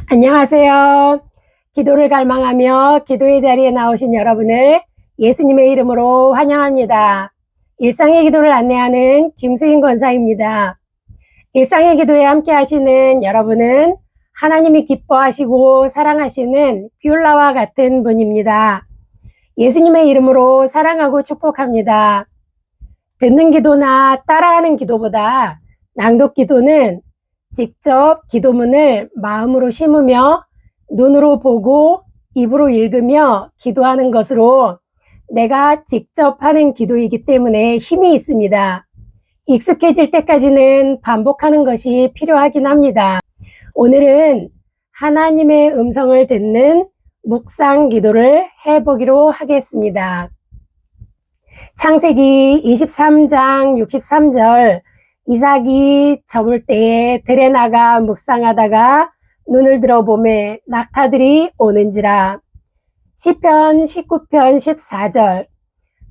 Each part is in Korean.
안녕하세요. 기도를 갈망하며 기도의 자리에 나오신 여러분을 예수님의 이름으로 환영합니다. 일상의 기도를 안내하는 김수인 권사입니다. 일상의 기도에 함께 하시는 여러분은 하나님이 기뻐하시고 사랑하시는 뷰라와 같은 분입니다. 예수님의 이름으로 사랑하고 축복합니다. 듣는 기도나 따라하는 기도보다 낭독 기도는 직접 기도문을 마음으로 심으며 눈으로 보고 입으로 읽으며 기도하는 것으로 내가 직접 하는 기도이기 때문에 힘이 있습니다. 익숙해질 때까지는 반복하는 것이 필요하긴 합니다. 오늘은 하나님의 음성을 듣는 묵상 기도를 해보기로 하겠습니다. 창세기 23장 63절 이삭이 저물 때에 들에 나가 묵상하다가 눈을 들어보매 낙타들이 오는지라. 시편 19편 14절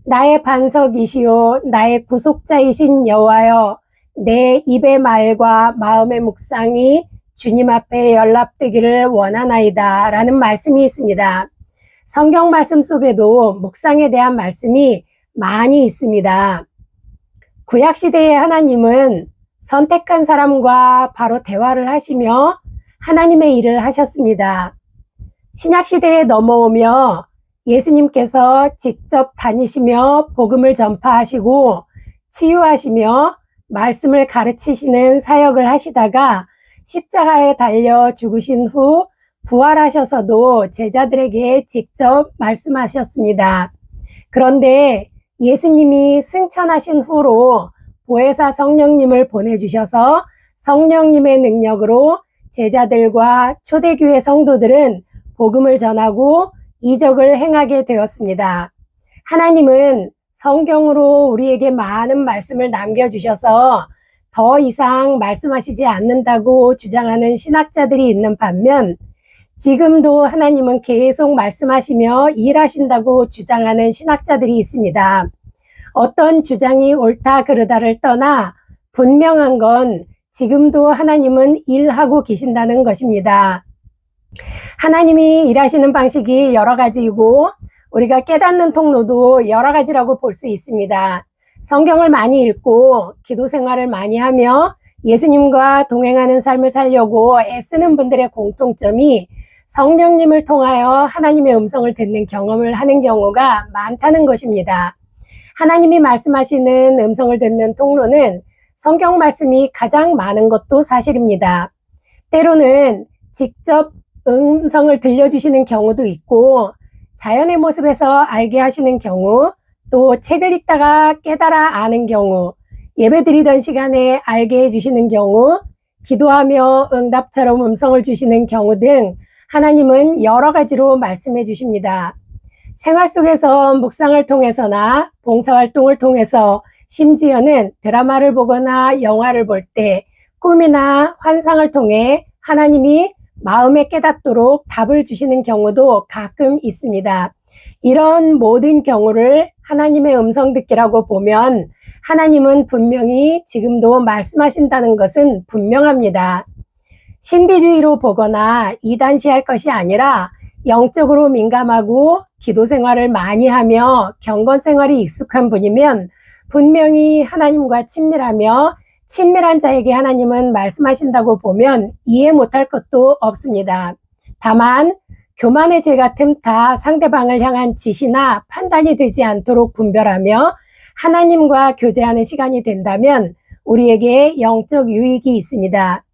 나의 반석이시요 나의 구속자이신 여호와여 내 입의 말과 마음의 묵상이 주님 앞에 연락되기를 원하나이다 라는 말씀이 있습니다. 성경 말씀 속에도 묵상에 대한 말씀이 많이 있습니다. 구약시대의 하나님은 선택한 사람과 바로 대화를 하시며 하나님의 일을 하셨습니다. 신약시대에 넘어오며 예수님께서 직접 다니시며 복음을 전파하시고 치유하시며 말씀을 가르치시는 사역을 하시다가 십자가에 달려 죽으신 후 부활하셔서도 제자들에게 직접 말씀하셨습니다. 그런데 예수님이 승천하신 후로 보혜사 성령님을 보내주셔서 성령님의 능력으로 제자들과 초대교회 성도들은 복음을 전하고 이적을 행하게 되었습니다. 하나님은 성경으로 우리에게 많은 말씀을 남겨주셔서 더 이상 말씀하시지 않는다고 주장하는 신학자들이 있는 반면 지금도 하나님은 계속 말씀하시며 일하신다고 주장하는 신학자들이 있습니다. 어떤 주장이 옳다 그르다를 떠나 분명한 건 지금도 하나님은 일하고 계신다는 것입니다. 하나님이 일하시는 방식이 여러 가지이고 우리가 깨닫는 통로도 여러 가지라고 볼 수 있습니다. 성경을 많이 읽고 기도 생활을 많이 하며 예수님과 동행하는 삶을 살려고 애쓰는 분들의 공통점이 성령님을 통하여 하나님의 음성을 듣는 경험을 하는 경우가 많다는 것입니다. 하나님이 말씀하시는 음성을 듣는 통로는 성경 말씀이 가장 많은 것도 사실입니다. 때로는 직접 음성을 들려주시는 경우도 있고 자연의 모습에서 알게 하시는 경우, 또 책을 읽다가 깨달아 아는 경우, 예배드리던 시간에 알게 해주시는 경우, 기도하며 응답처럼 음성을 주시는 경우 등 하나님은 여러 가지로 말씀해 주십니다. 생활 속에서 묵상을 통해서나 봉사활동을 통해서 심지어는 드라마를 보거나 영화를 볼 때 꿈이나 환상을 통해 하나님이 마음에 깨닫도록 답을 주시는 경우도 가끔 있습니다. 이런 모든 경우를 하나님의 음성 듣기라고 보면 하나님은 분명히 지금도 말씀하신다는 것은 분명합니다. 신비주의로 보거나 이단시할 것이 아니라 영적으로 민감하고 기도 생활을 많이 하며 경건 생활이 익숙한 분이면 분명히 하나님과 친밀하며 친밀한 자에게 하나님은 말씀하신다고 보면 이해 못할 것도 없습니다. 다만 교만의 죄가 틈타 상대방을 향한 지시나 판단이 되지 않도록 분별하며 하나님과 교제하는 시간이 된다면 우리에게 영적 유익이 있습니다.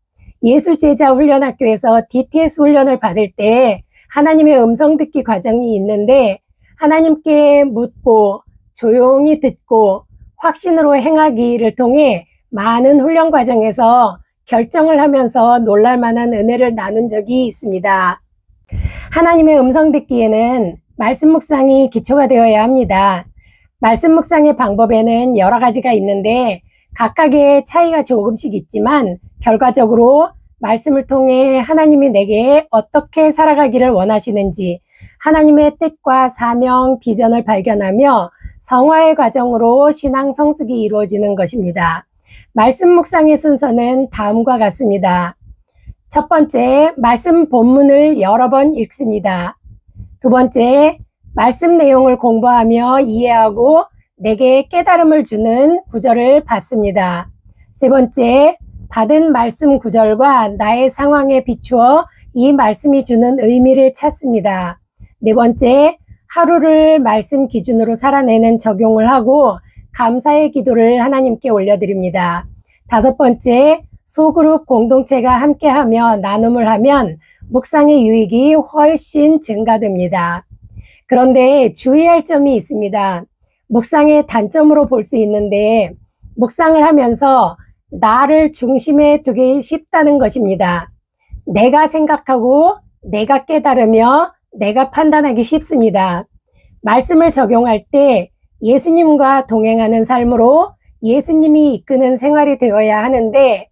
예수제자훈련학교에서 DTS 훈련을 받을 때 하나님의 음성 듣기 과정이 있는데 하나님께 묻고 조용히 듣고 확신으로 행하기를 통해 많은 훈련 과정에서 결정을 하면서 놀랄만한 은혜를 나눈 적이 있습니다. 하나님의 음성 듣기에는 말씀 묵상이 기초가 되어야 합니다. 말씀 묵상의 방법에는 여러 가지가 있는데 각각의 차이가 조금씩 있지만 결과적으로 말씀을 통해 하나님이 내게 어떻게 살아가기를 원하시는지 하나님의 뜻과 사명, 비전을 발견하며 성화의 과정으로 신앙 성숙이 이루어지는 것입니다. 말씀 묵상의 순서는 다음과 같습니다. 첫 번째, 말씀 본문을 여러 번 읽습니다. 두 번째, 말씀 내용을 공부하며 이해하고 내게 깨달음을 주는 구절을 받습니다. 세 번째, 받은 말씀 구절과 나의 상황에 비추어 이 말씀이 주는 의미를 찾습니다. 네 번째, 하루를 말씀 기준으로 살아내는 적용을 하고 감사의 기도를 하나님께 올려드립니다. 다섯 번째, 소그룹 공동체가 함께하며 나눔을 하면 묵상의 유익이 훨씬 증가됩니다. 그런데 주의할 점이 있습니다. 묵상의 단점으로 볼 수 있는데 묵상을 하면서 나를 중심에 두기 쉽다는 것입니다. 내가 생각하고 내가 깨달으며 내가 판단하기 쉽습니다. 말씀을 적용할 때 예수님과 동행하는 삶으로 예수님이 이끄는 생활이 되어야 하는데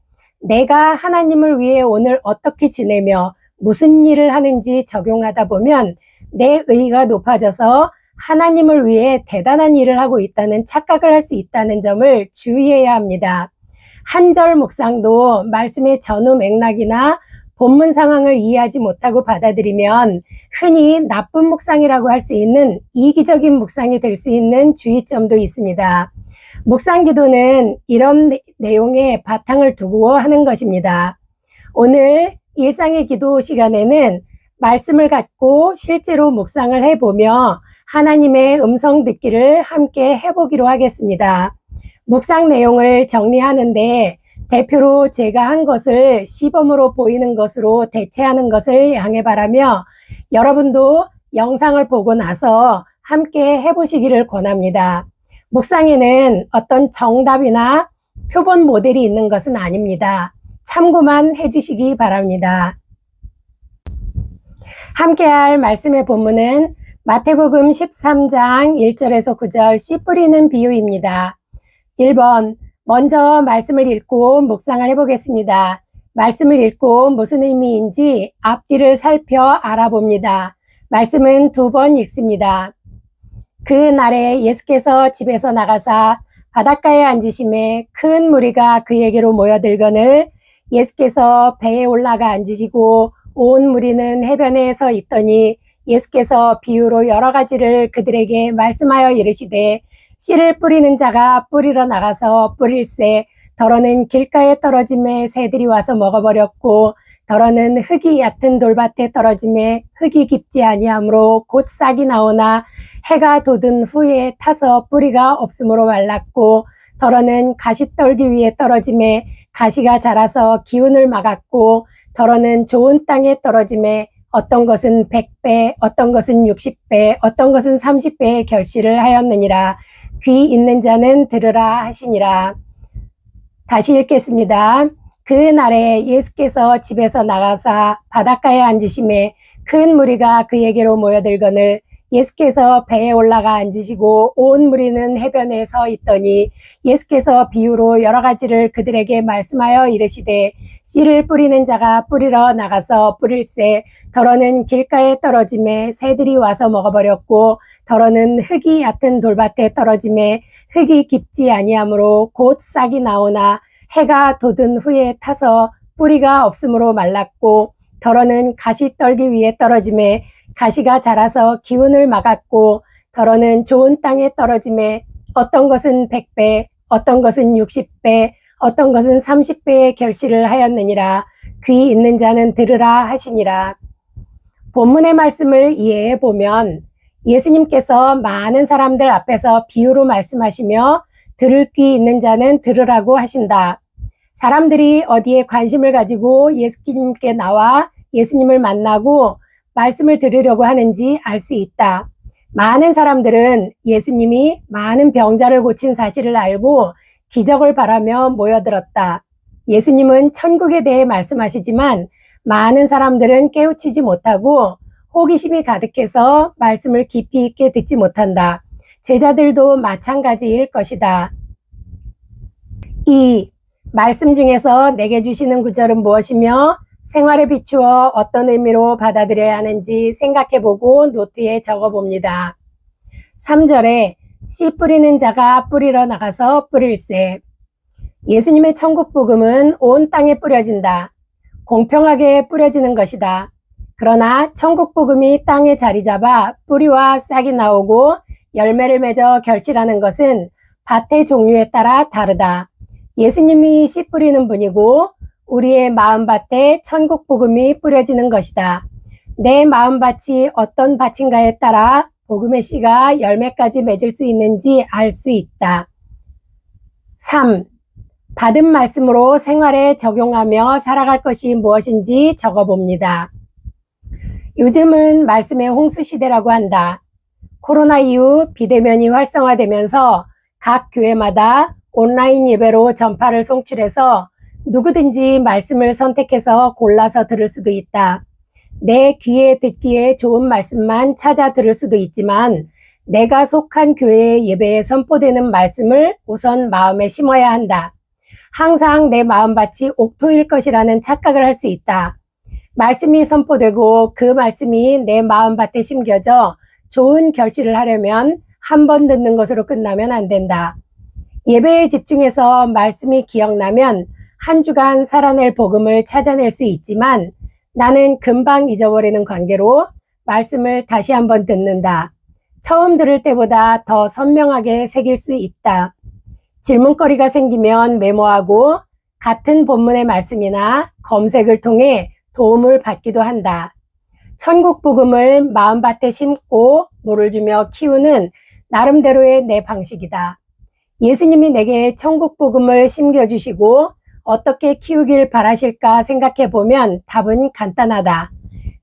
내가 하나님을 위해 오늘 어떻게 지내며 무슨 일을 하는지 적용하다 보면 내 의가 높아져서 하나님을 위해 대단한 일을 하고 있다는 착각을 할 수 있다는 점을 주의해야 합니다. 한 절 묵상도 말씀의 전후 맥락이나 본문 상황을 이해하지 못하고 받아들이면 흔히 나쁜 묵상이라고 할 수 있는 이기적인 묵상이 될 수 있는 주의점도 있습니다. 묵상 기도는 이런 내용에 바탕을 두고 하는 것입니다. 오늘 일상의 기도 시간에는 말씀을 갖고 실제로 묵상을 해보며 하나님의 음성 듣기를 함께 해보기로 하겠습니다. 묵상 내용을 정리하는데 대표로 제가 한 것을 시범으로 보이는 것으로 대체하는 것을 양해 바라며 여러분도 영상을 보고 나서 함께 해보시기를 권합니다. 묵상에는 어떤 정답이나 표본 모델이 있는 것은 아닙니다. 참고만 해주시기 바랍니다. 함께할 말씀의 본문은 마태복음 13장 1절에서 9절 씨 뿌리는 비유입니다. 1번, 먼저 말씀을 읽고 묵상을 해보겠습니다. 말씀을 읽고 무슨 의미인지 앞뒤를 살펴 알아봅니다. 말씀은 2번 읽습니다. 그 날에 예수께서 집에서 나가사 바닷가에 앉으심에 큰 무리가 그에게로 모여들거늘 예수께서 배에 올라가 앉으시고 온 무리는 해변에 서 있더니 예수께서 비유로 여러 가지를 그들에게 말씀하여 이르시되 씨를 뿌리는 자가 뿌리러 나가서 뿌릴새 더러는 길가에 떨어짐에 새들이 와서 먹어버렸고 더러는 흙이 얕은 돌밭에 떨어짐에 흙이 깊지 아니하므로 곧 싹이 나오나 해가 돋은 후에 타서 뿌리가 없으므로 말랐고 더러는 가시떨기 위에 떨어짐에 가시가 자라서 기운을 막았고 더러는 좋은 땅에 떨어짐에 어떤 것은 100배, 어떤 것은 60배, 어떤 것은 30배의 결실을 하였느니라. 귀 있는 자는 들으라 하시니라. 다시 읽겠습니다. 그 날에 예수께서 집에서 나가사 바닷가에 앉으심에 큰 무리가 그에게로 모여들거늘 예수께서 배에 올라가 앉으시고 온 무리는 해변에 서 있더니 예수께서 비유로 여러 가지를 그들에게 말씀하여 이르시되 씨를 뿌리는 자가 뿌리러 나가서 뿌릴새 더러는 길가에 떨어짐에 새들이 와서 먹어버렸고 더러는 흙이 얕은 돌밭에 떨어짐에 흙이 깊지 아니하므로 곧 싹이 나오나 해가 돋은 후에 타서 뿌리가 없으므로 말랐고 더러는 가시떨기 위에 떨어짐에 가시가 자라서 기운을 막았고 더러는 좋은 땅에 떨어짐에 어떤 것은 100배, 어떤 것은 60배, 어떤 것은 30배의 결실을 하였느니라. 귀 있는 자는 들으라 하시니라. 본문의 말씀을 이해해 보면 예수님께서 많은 사람들 앞에서 비유로 말씀하시며 들을 귀 있는 자는 들으라고 하신다. 사람들이 어디에 관심을 가지고 예수님께 나와 예수님을 만나고 말씀을 들으려고 하는지 알 수 있다. 많은 사람들은 예수님이 많은 병자를 고친 사실을 알고 기적을 바라며 모여들었다. 예수님은 천국에 대해 말씀하시지만 많은 사람들은 깨우치지 못하고 호기심이 가득해서 말씀을 깊이 있게 듣지 못한다. 제자들도 마찬가지일 것이다. 2. 말씀 중에서 내게 주시는 구절은 무엇이며 생활에 비추어 어떤 의미로 받아들여야 하는지 생각해보고 노트에 적어봅니다. 3절에 씨 뿌리는 자가 뿌리러 나가서 뿌릴새. 예수님의 천국 복음은 온 땅에 뿌려진다. 공평하게 뿌려지는 것이다. 그러나 천국 복음이 땅에 자리 잡아 뿌리와 싹이 나오고 열매를 맺어 결실하는 것은 밭의 종류에 따라 다르다. 예수님이 씨 뿌리는 분이고 우리의 마음밭에 천국 복음이 뿌려지는 것이다. 내 마음밭이 어떤 밭인가에 따라 복음의 씨가 열매까지 맺을 수 있는지 알 수 있다. 3. 받은 말씀으로 생활에 적용하며 살아갈 것이 무엇인지 적어봅니다. 요즘은 말씀의 홍수시대라고 한다. 코로나 이후 비대면이 활성화되면서 각 교회마다 온라인 예배로 전파를 송출해서 누구든지 말씀을 선택해서 골라서 들을 수도 있다. 내 귀에 듣기에 좋은 말씀만 찾아 들을 수도 있지만 내가 속한 교회의 예배에 선포되는 말씀을 우선 마음에 심어야 한다. 항상 내 마음밭이 옥토일 것이라는 착각을 할 수 있다. 말씀이 선포되고 그 말씀이 내 마음밭에 심겨져 좋은 결실을 하려면 한 번 듣는 것으로 끝나면 안 된다. 예배에 집중해서 말씀이 기억나면 한 주간 살아낼 복음을 찾아낼 수 있지만 나는 금방 잊어버리는 관계로 말씀을 다시 한번 듣는다. 처음 들을 때보다 더 선명하게 새길 수 있다. 질문거리가 생기면 메모하고 같은 본문의 말씀이나 검색을 통해 도움을 받기도 한다. 천국 복음을 마음밭에 심고 물을 주며 키우는 나름대로의 내 방식이다. 예수님이 내게 천국 복음을 심겨주시고 어떻게 키우길 바라실까 생각해 보면 답은 간단하다.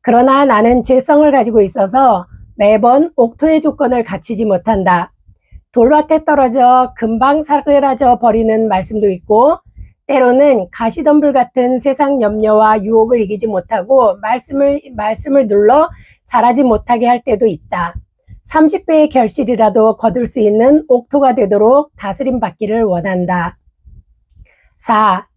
그러나 나는 죄성을 가지고 있어서 매번 옥토의 조건을 갖추지 못한다. 돌밭에 떨어져 금방 사그라져 버리는 말씀도 있고 때로는 가시덤불 같은 세상 염려와 유혹을 이기지 못하고 말씀을 눌러 자라지 못하게 할 때도 있다. 30배의 결실이라도 거둘 수 있는 옥토가 되도록 다스림 받기를 원한다. 4.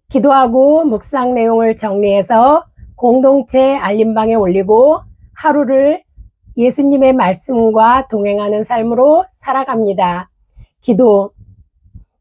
기도하고 묵상 내용을 정리해서 공동체 알림방에 올리고 하루를 예수님의 말씀과 동행하는 삶으로 살아갑니다. 기도.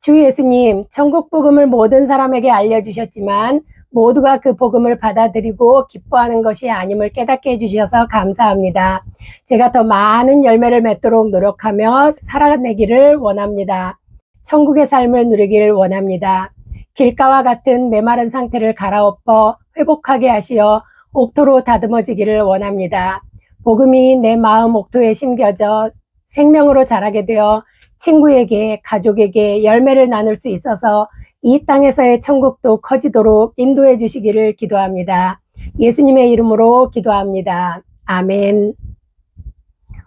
주 예수님, 천국 복음을 모든 사람에게 알려주셨지만 모두가 그 복음을 받아들이고 기뻐하는 것이 아님을 깨닫게 해주셔서 감사합니다. 제가 더 많은 열매를 맺도록 노력하며 살아내기를 원합니다. 천국의 삶을 누리기를 원합니다. 길가와 같은 메마른 상태를 갈아엎어 회복하게 하시어 옥토로 다듬어지기를 원합니다. 복음이 내 마음 옥토에 심겨져 생명으로 자라게 되어 친구에게, 가족에게 열매를 나눌 수 있어서 이 땅에서의 천국도 커지도록 인도해 주시기를 기도합니다. 예수님의 이름으로 기도합니다. 아멘.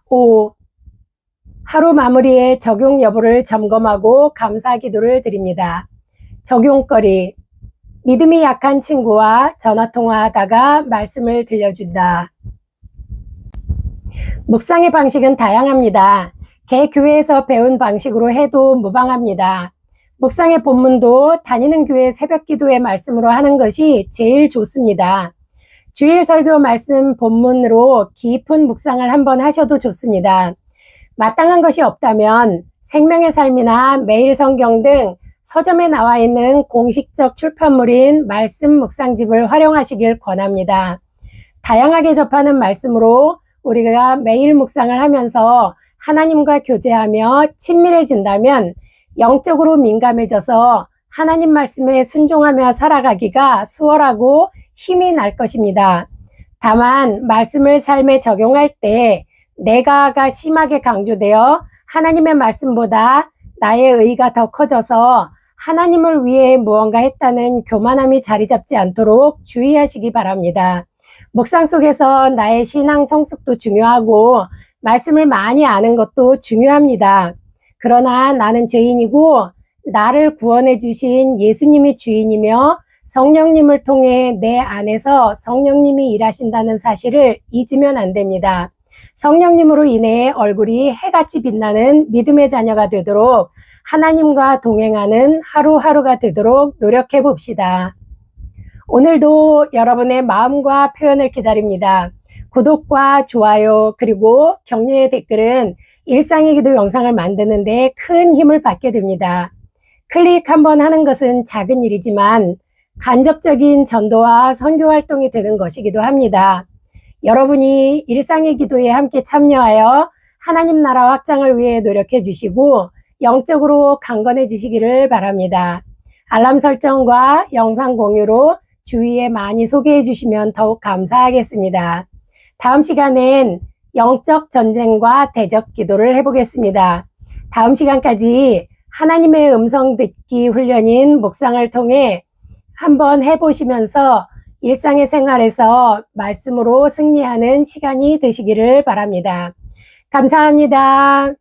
5. 하루 마무리에 적용 여부를 점검하고 감사 기도를 드립니다. 적용거리. 믿음이 약한 친구와 전화통화하다가 말씀을 들려준다. 묵상의 방식은 다양합니다. 개 교회에서 배운 방식으로 해도 무방합니다. 묵상의 본문도 다니는 교회 새벽 기도의 말씀으로 하는 것이 제일 좋습니다. 주일 설교 말씀 본문으로 깊은 묵상을 한번 하셔도 좋습니다. 마땅한 것이 없다면 생명의 삶이나 매일 성경 등 서점에 나와 있는 공식적 출판물인 말씀 묵상집을 활용하시길 권합니다. 다양하게 접하는 말씀으로 우리가 매일 묵상을 하면서 하나님과 교제하며 친밀해진다면 영적으로 민감해져서 하나님 말씀에 순종하며 살아가기가 수월하고 힘이 날 것입니다. 다만 말씀을 삶에 적용할 때 내가가 심하게 강조되어 하나님의 말씀보다 나의 의가 더 커져서 하나님을 위해 무언가 했다는 교만함이 자리 잡지 않도록 주의하시기 바랍니다. 묵상 속에서 나의 신앙 성숙도 중요하고 말씀을 많이 아는 것도 중요합니다. 그러나 나는 죄인이고 나를 구원해 주신 예수님이 주인이며 성령님을 통해 내 안에서 성령님이 일하신다는 사실을 잊으면 안 됩니다. 성령님으로 인해 얼굴이 해같이 빛나는 믿음의 자녀가 되도록 하나님과 동행하는 하루하루가 되도록 노력해 봅시다. 오늘도 여러분의 마음과 표현을 기다립니다. 구독과 좋아요 그리고 격려의 댓글은 일상의 기도 영상을 만드는 데 큰 힘을 받게 됩니다. 클릭 한번 하는 것은 작은 일이지만 간접적인 전도와 선교 활동이 되는 것이기도 합니다. 여러분이 일상의 기도에 함께 참여하여 하나님 나라 확장을 위해 노력해 주시고 영적으로 강건해지시기를 바랍니다. 알람 설정과 영상 공유로 주위에 많이 소개해 주시면 더욱 감사하겠습니다. 다음 시간엔 영적 전쟁과 대적 기도를 해보겠습니다. 다음 시간까지 하나님의 음성 듣기 훈련인 묵상을 통해 한번 해보시면서 일상의 생활에서 말씀으로 승리하는 시간이 되시기를 바랍니다. 감사합니다.